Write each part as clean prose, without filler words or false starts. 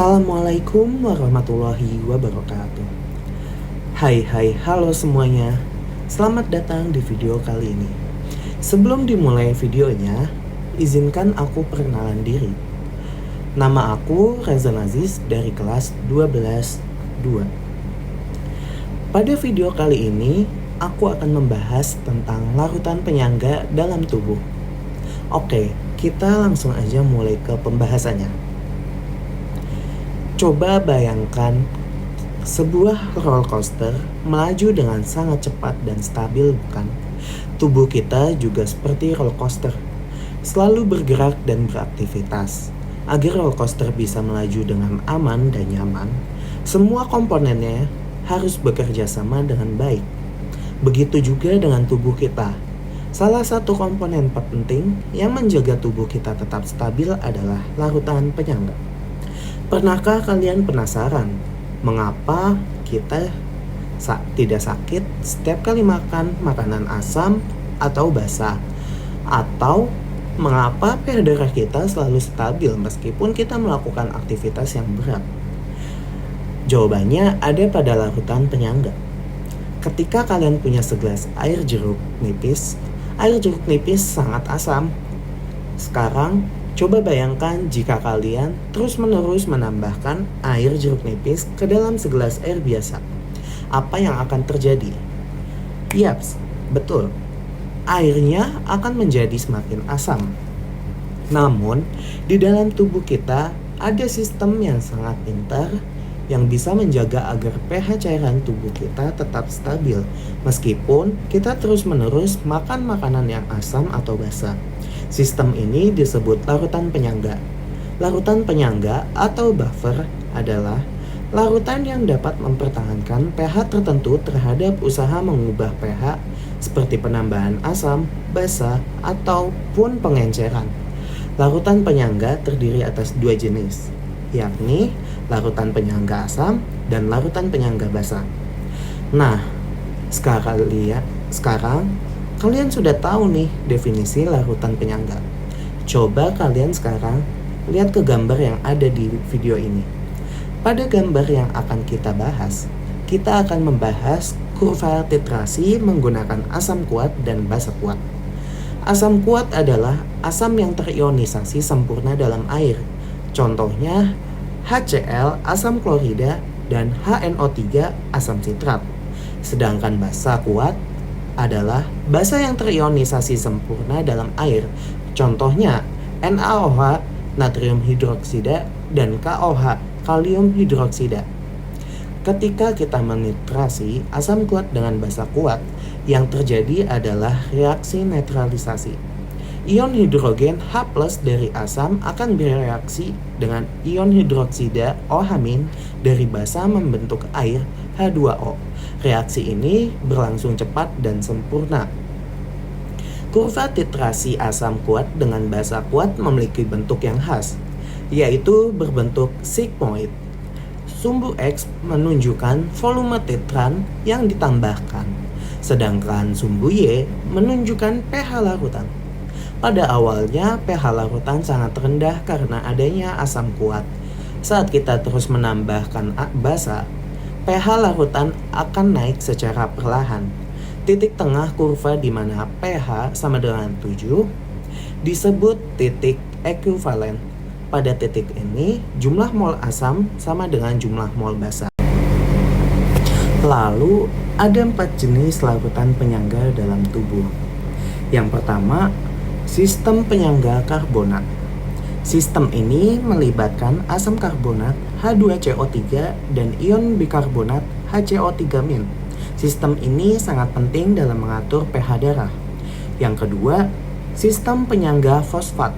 Assalamualaikum warahmatullahi wabarakatuh. Halo semuanya. Selamat datang di video kali ini. Sebelum dimulai videonya, izinkan aku perkenalan diri. Nama aku Rezan Aziz dari kelas 12-2. Pada video kali ini, aku akan membahas tentang larutan penyangga dalam tubuh. Oke, kita langsung aja mulai ke pembahasannya. Coba bayangkan sebuah roller coaster melaju dengan sangat cepat dan stabil, bukan? Tubuh kita juga seperti roller coaster, selalu bergerak dan beraktivitas. Agar roller coaster bisa melaju dengan aman dan nyaman, semua komponennya harus bekerja sama dengan baik. Begitu juga dengan tubuh kita. Salah satu komponen penting yang menjaga tubuh kita tetap stabil adalah larutan penyangga. Pernahkah kalian penasaran mengapa kita tidak sakit setiap kali makan makanan asam atau basah? Atau mengapa pH darah kita selalu stabil meskipun kita melakukan aktivitas yang berat? Jawabannya ada pada larutan penyangga. Ketika kalian punya segelas air jeruk nipis sangat asam. Sekarang coba bayangkan jika kalian terus-menerus menambahkan air jeruk nipis ke dalam segelas air biasa. Apa yang akan terjadi? Yaps, betul. Airnya akan menjadi semakin asam. Namun, di dalam tubuh kita ada sistem yang sangat pintar yang bisa menjaga agar pH cairan tubuh kita tetap stabil meskipun kita terus-menerus makan makanan yang asam atau basah. Sistem ini disebut larutan penyangga. Larutan penyangga atau buffer adalah larutan yang dapat mempertahankan pH tertentu terhadap usaha mengubah pH seperti penambahan asam, basa, ataupun pengenceran. Larutan penyangga terdiri atas dua jenis, yakni larutan penyangga asam dan larutan penyangga basa. Nah, sekarang kalian sudah tahu nih definisi larutan penyangga. Coba kalian sekarang lihat ke gambar yang ada di video ini. Pada gambar yang akan kita bahas, kita akan membahas kurva titrasi menggunakan asam kuat dan basa kuat. Asam kuat adalah asam yang terionisasi sempurna dalam air. Contohnya HCl asam klorida dan HNO3 asam sitrat. Sedangkan basa kuat adalah basa yang terionisasi sempurna dalam air. Contohnya NaOH natrium hidroksida dan KOH kalium hidroksida. Ketika kita menitrasi asam kuat dengan basa kuat, yang terjadi adalah reaksi netralisasi. Ion hidrogen H+ dari asam akan bereaksi dengan ion hidroksida OH- dari basa membentuk air H2O. Reaksi ini berlangsung cepat dan sempurna. Kurva titrasi asam kuat dengan basa kuat memiliki bentuk yang khas, yaitu berbentuk sigmoid. Sumbu X menunjukkan volume titran yang ditambahkan, sedangkan sumbu Y menunjukkan pH larutan. Pada awalnya pH larutan sangat rendah karena adanya asam kuat. Saat kita terus menambahkan basa, pH larutan akan naik secara perlahan. Titik tengah kurva di mana pH sama dengan 7 disebut titik ekuivalen. Pada titik ini, jumlah mol asam sama dengan jumlah mol basa. Lalu, ada 4 jenis larutan penyangga dalam tubuh. Yang pertama, sistem penyangga karbonat. Sistem ini melibatkan asam karbonat H2CO3 dan ion bikarbonat HCO3-. Sistem ini sangat penting dalam mengatur pH darah. Yang kedua, sistem penyangga fosfat.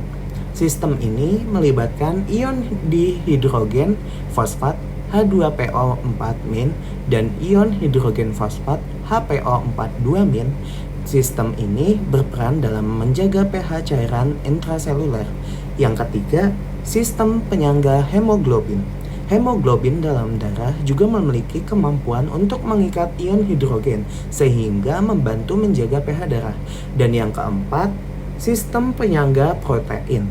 Sistem ini melibatkan ion dihidrogen fosfat H2PO4- dan ion hidrogen fosfat HPO42-. Sistem ini berperan dalam menjaga pH cairan intraseluler. Yang ketiga, sistem penyangga hemoglobin. Hemoglobin dalam darah juga memiliki kemampuan untuk mengikat ion hidrogen sehingga membantu menjaga pH darah. Dan yang keempat, sistem penyangga protein.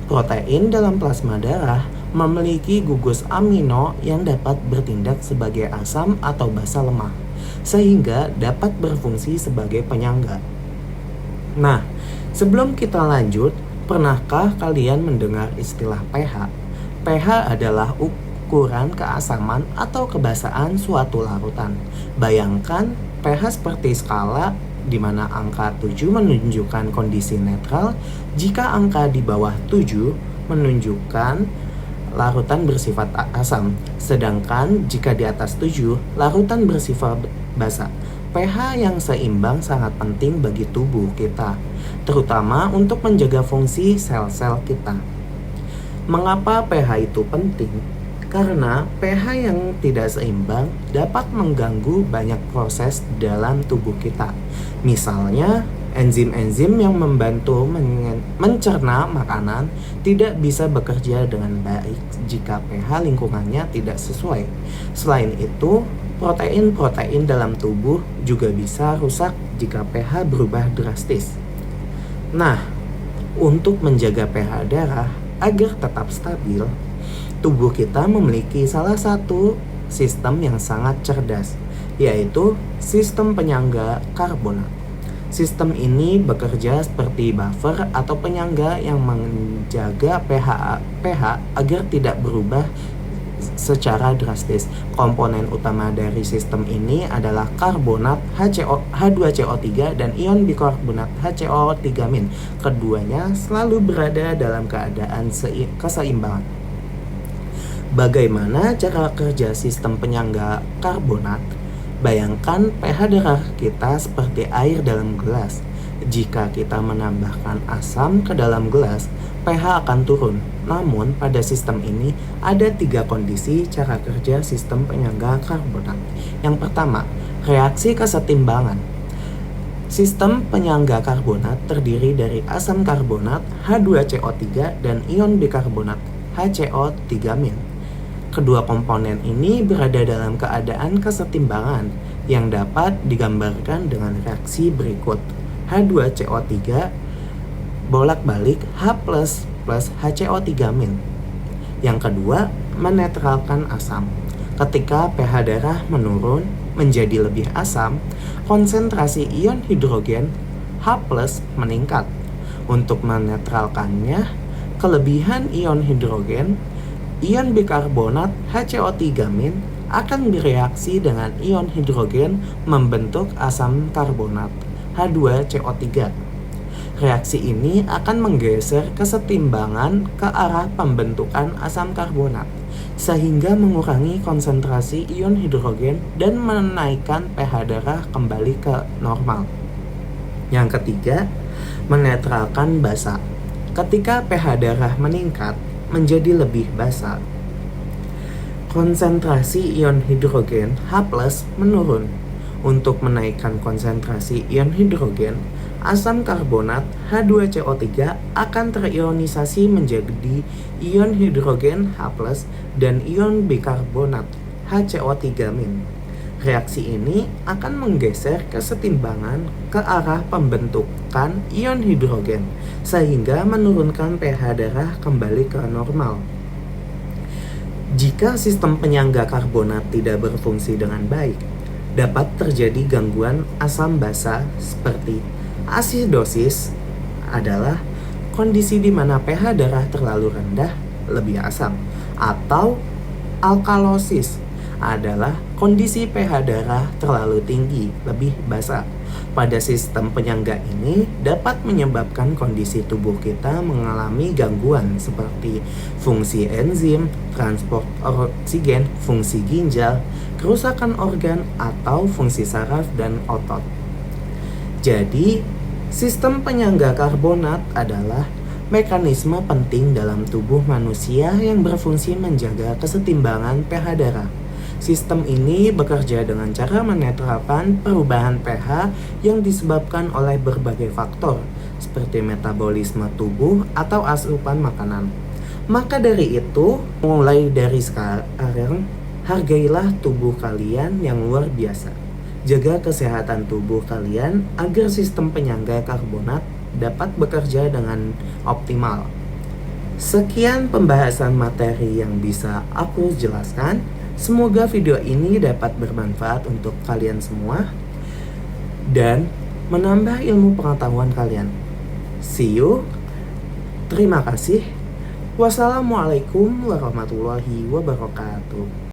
Protein dalam plasma darah memiliki gugus amino yang dapat bertindak sebagai asam atau basa lemah, sehingga dapat berfungsi sebagai penyangga. Nah, sebelum kita lanjut, pernahkah kalian mendengar istilah pH? pH adalah ukuran keasaman atau kebasaan suatu larutan. Bayangkan pH seperti skala di mana angka 7 menunjukkan kondisi netral, jika angka di bawah 7 menunjukkan larutan bersifat asam, sedangkan jika di atas 7 larutan bersifat basa. pH yang seimbang sangat penting bagi tubuh kita, terutama untuk menjaga fungsi sel-sel kita. Mengapa pH itu penting? Karena pH yang tidak seimbang dapat mengganggu banyak proses dalam tubuh kita. Misalnya, enzim-enzim yang membantu mencerna makanan tidak bisa bekerja dengan baik jika pH lingkungannya tidak sesuai. Selain itu, protein-protein dalam tubuh juga bisa rusak jika pH berubah drastis. Nah, untuk menjaga pH darah agar tetap stabil, tubuh kita memiliki salah satu sistem yang sangat cerdas, yaitu sistem penyangga karbonat. Sistem ini bekerja seperti buffer atau penyangga yang menjaga pH agar tidak berubah secara drastis. Komponen utama dari sistem ini adalah karbonat H2CO3 dan ion bikarbonat HCO3-. Keduanya selalu berada dalam keadaan keseimbangan. Bagaimana cara kerja sistem penyangga karbonat? Bayangkan pH darah kita seperti air dalam gelas. Jika kita menambahkan asam ke dalam gelas, pH akan turun. Namun pada sistem ini ada 3 kondisi cara kerja sistem penyangga karbonat. Yang pertama, reaksi kesetimbangan. Sistem penyangga karbonat terdiri dari asam karbonat H2CO3 dan ion bikarbonat HCO3-. Kedua komponen ini berada dalam keadaan kesetimbangan yang dapat digambarkan dengan reaksi berikut. H2CO3 bolak-balik H+ plus HCO3-. Yang kedua, menetralkan asam. Ketika pH darah menurun menjadi lebih asam, konsentrasi ion hidrogen H+ meningkat. Untuk menetralkannya, kelebihan ion hidrogen, ion bikarbonat HCO3- akan bereaksi dengan ion hidrogen membentuk asam karbonat H2CO3. Reaksi ini akan menggeser kesetimbangan ke arah pembentukan asam karbonat, sehingga mengurangi konsentrasi ion hidrogen dan menaikkan pH darah kembali ke normal. Yang ketiga, menetralkan basa. Ketika pH darah meningkat menjadi lebih basa, konsentrasi ion hidrogen H+ menurun. Untuk menaikkan konsentrasi ion hidrogen, asam karbonat H2CO3 akan terionisasi menjadi ion hidrogen H+ dan ion bikarbonat HCO3-. Reaksi ini akan menggeser kesetimbangan ke arah pembentukan ion hidrogen, sehingga menurunkan pH darah kembali ke normal. Jika sistem penyangga karbonat tidak berfungsi dengan baik, dapat terjadi gangguan asam basa seperti asidosis. Adalah kondisi di mana pH darah terlalu rendah, lebih asam, atau alkalosis adalah kondisi pH darah terlalu tinggi, lebih basa. Pada sistem penyangga ini dapat menyebabkan kondisi tubuh kita mengalami gangguan seperti fungsi enzim, transport oksigen, fungsi ginjal, kerusakan organ, atau fungsi saraf dan otot. Jadi, sistem penyangga karbonat adalah mekanisme penting dalam tubuh manusia yang berfungsi menjaga kesetimbangan pH darah. Sistem ini bekerja dengan cara menetralkan perubahan pH yang disebabkan oleh berbagai faktor, seperti metabolisme tubuh atau asupan makanan. Maka dari itu, mulai dari sekarang, hargailah tubuh kalian yang luar biasa. Jaga kesehatan tubuh kalian agar sistem penyangga karbonat dapat bekerja dengan optimal. Sekian pembahasan materi yang bisa aku jelaskan. Semoga video ini dapat bermanfaat untuk kalian semua dan menambah ilmu pengetahuan kalian. See you. Terima kasih. Wassalamualaikum warahmatullahi wabarakatuh.